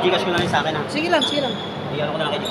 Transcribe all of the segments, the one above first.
i-Gcash ko na rin sa akin ha. Sige lang, sige lang. Iyan ko na lang kayo.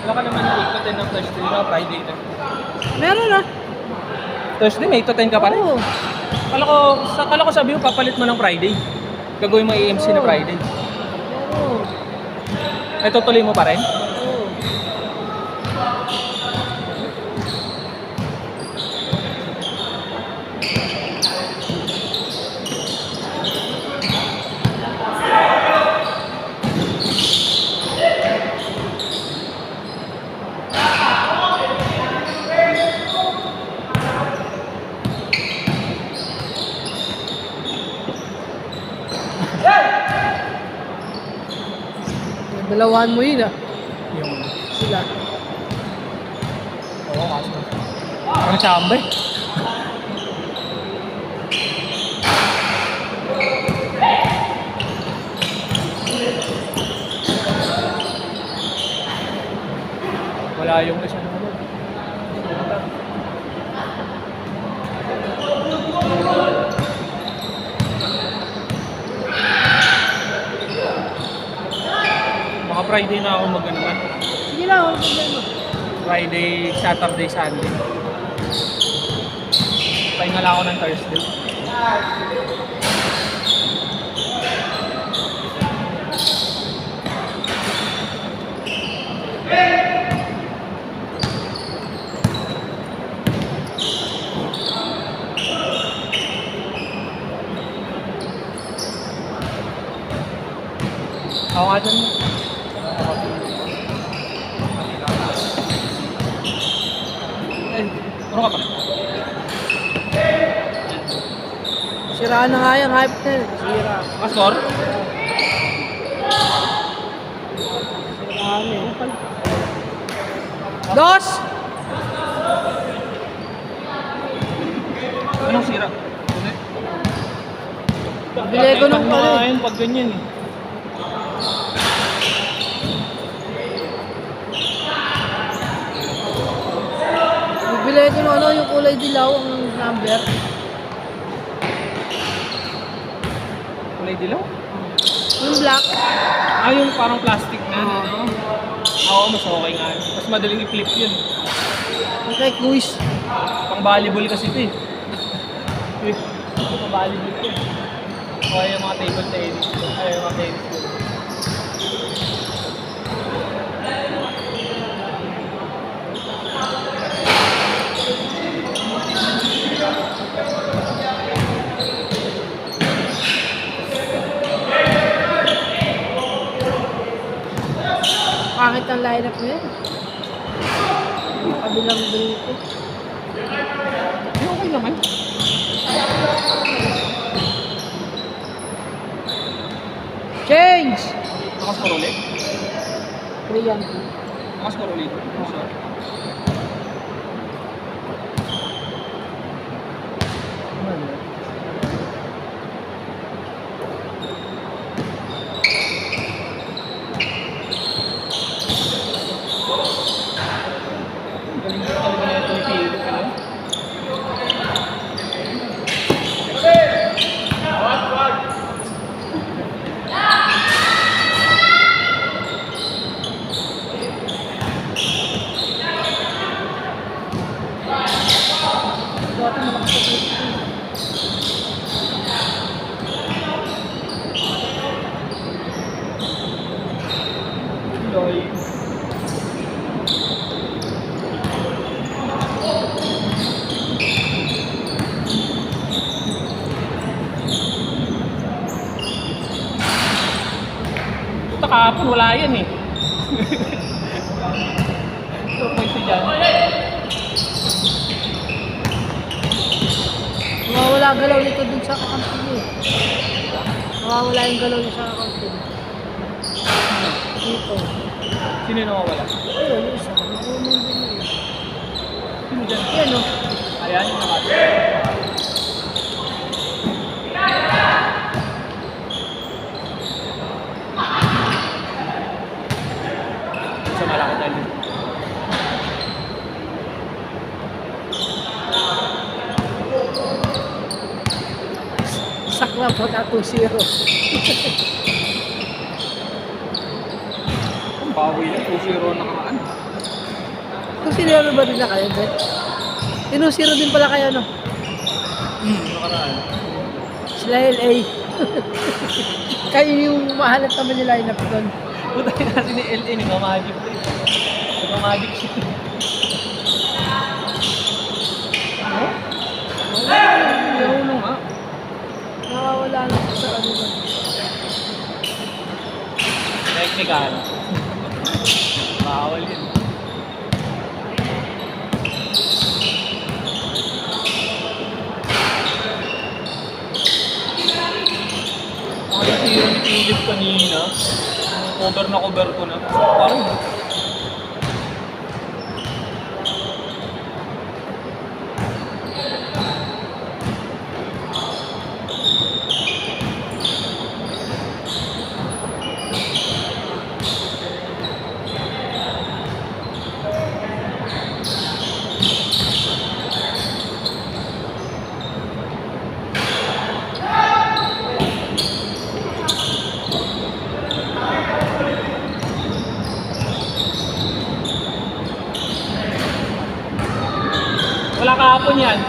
Wala ka naman yung 8 to 10 ng Thursday na Friday na. Meron na. Thursday, may 8 to 10 ka pa rin? Oo. Kala ko sabi mo, papalit mo ng Friday. Gagawin mo AMC na Friday. Oo. Ay, tutuloy mo pa rin? Oo. Dalawan mo yun ah. Yung... Sila. Oo, kaso. Parang chamba eh. Wala yung isa naman. Mga Friday na ako mag-anuman. Sige lang, wala problema. Friday, Saturday, Sunday. Pahinga lang ako ng Thursday. Ako nga dyan. Ano ka pa? Siraan na nga yung hype na yun. Sira. Score? Siraan eh. Dos! Anong sira? Bili ko nung pala eh. Ayun, pag ganyan eh. Bibili ko nung ano, yung kulay dilaw ang number. Kulay dilaw? Yung black. Ah, yung parang plastic na. Oo. Oo, mas okay nga. Mas madaling i-flip yun. Yung kay quiz. Pang volleyball kasi ito eh. Pang volleyball ito. O yung mga table tennis. Ay, yung mga tennis. Pangit ang lineup mo yun. kabilang grupo. Okay naman. Change! Nakascore ulit. Brilliant. Nakascore ulit. So, galing ko talaga na ito ipihilip ka lang. Dati malakas sa grupo. Loy. Puta kahapon, wala yan eh. 2 points si Jan. Nawawala galaw nito dun sa kakampi niya. Nawawala yung galaw niya sa kakampi. Dito. Sino yung nawawala? Ayun, yung isa. Nakunin din niya. Sino dyan? Yan o. Ayan, yung nakati. Sa malaki tayo. Sakla po na 2-0. Ang bawi na, 2-0 nakaraan. 2-0 ba din na kayo, Bet? 2-0 din pala kayo, no? Nakaraan. Sila LA. Kayo yung mahanap naman yung lineup doon. Puta yung natin ni LA, ni Magic. Magic siya. Yung nga. Nakawala na sa ano ba? Technical. Bawal yun. Ay, yung Philip kanina. Cover na cover ko na. Parang wala kahapon yan.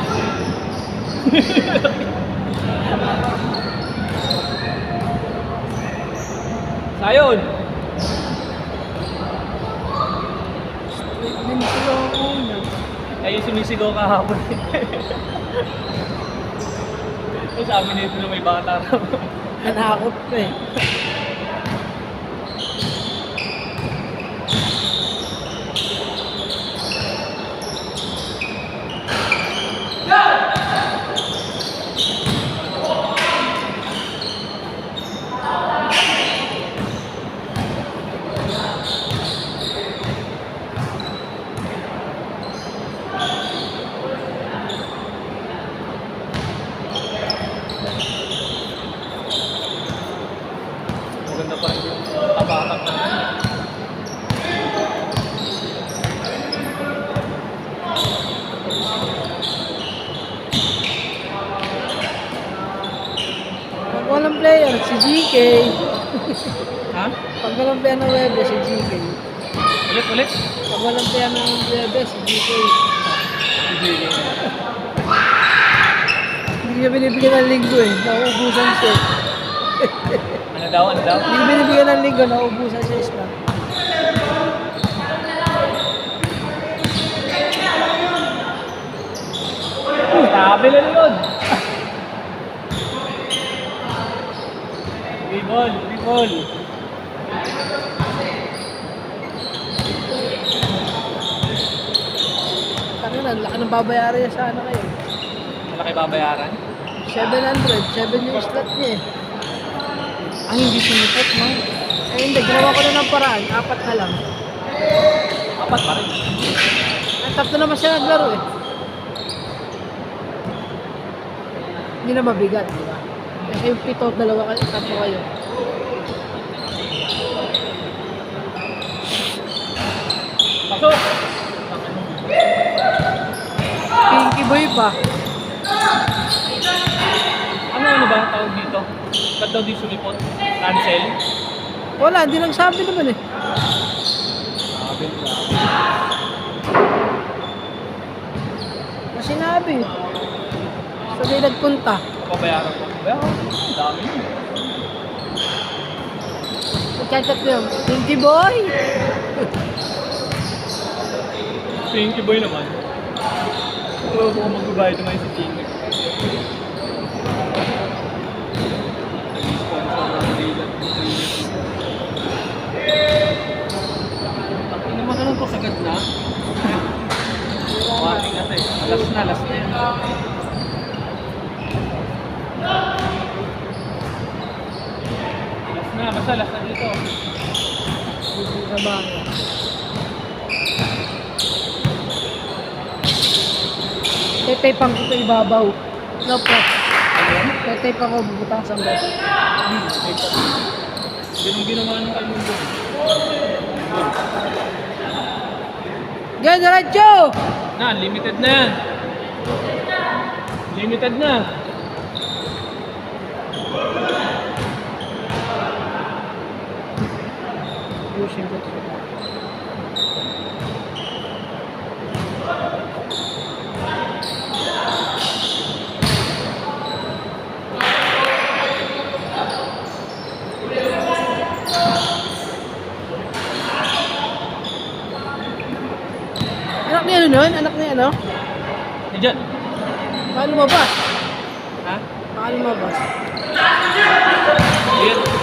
Sayon. Straight din sila ako na. Ayun sumisigaw kahapon. Ay, sabi nito na may bata raw. Nanakot ko eh. Maganda pa rin yung tabatak na. Pag walang player, si GK. Ha? Pag walang player ng Webe, si GK. Ulit? Pag walang player ng Webe, si GK. Hindi niya binibigyan ng linggo eh. Nauubusan siya. Ano daw? Hindi binibigyan ng linggo, nauubusan siya isla. Sabi na yun. Ball. sana. Laki ng babayaran niya sana kayo. Malaki babayaran. 700. 7 yung slot niya eh. Ay, hindi sumipot, no? Eh hindi, ginawa ko na ng paraan. 4 na lang. Apat pa rin. Ay, 3 naman siya naglaro eh. Hindi na mabigat, di ba? Kasi yung 7, 2 kayo, 3 kayo. Pasok! Pinky boy pa. Ano ba tawag dito? Ba't daw di sumipot? Cancel? Wala, hindi nagsabi naman eh. Sabi nila. Kasi sinabi. Sabi nagpunta. Babayaran ko. Bayaran ko. Ang dami yun. Chat-chat ko yun. Pinky boy! Pinky boy naman. Oo, kung magbabayad naman si Pinky. Ang naman ka lang ko sagad na. Wati na tayo. Last na yan. Basta last na dito. Dito sa bahay. Tetepang ko sa ibabaw. No po. Ano yan? Tetepang ko bubutasan ko. Ganun ginawa ng Kalmundo. Diyan, diretso! Na, limited na yan. Limited na. Pushing ko. Anak niya ano nun? Anak niya ano? Diyan. Paano mabas? Ha? Paano mabas? Diyan.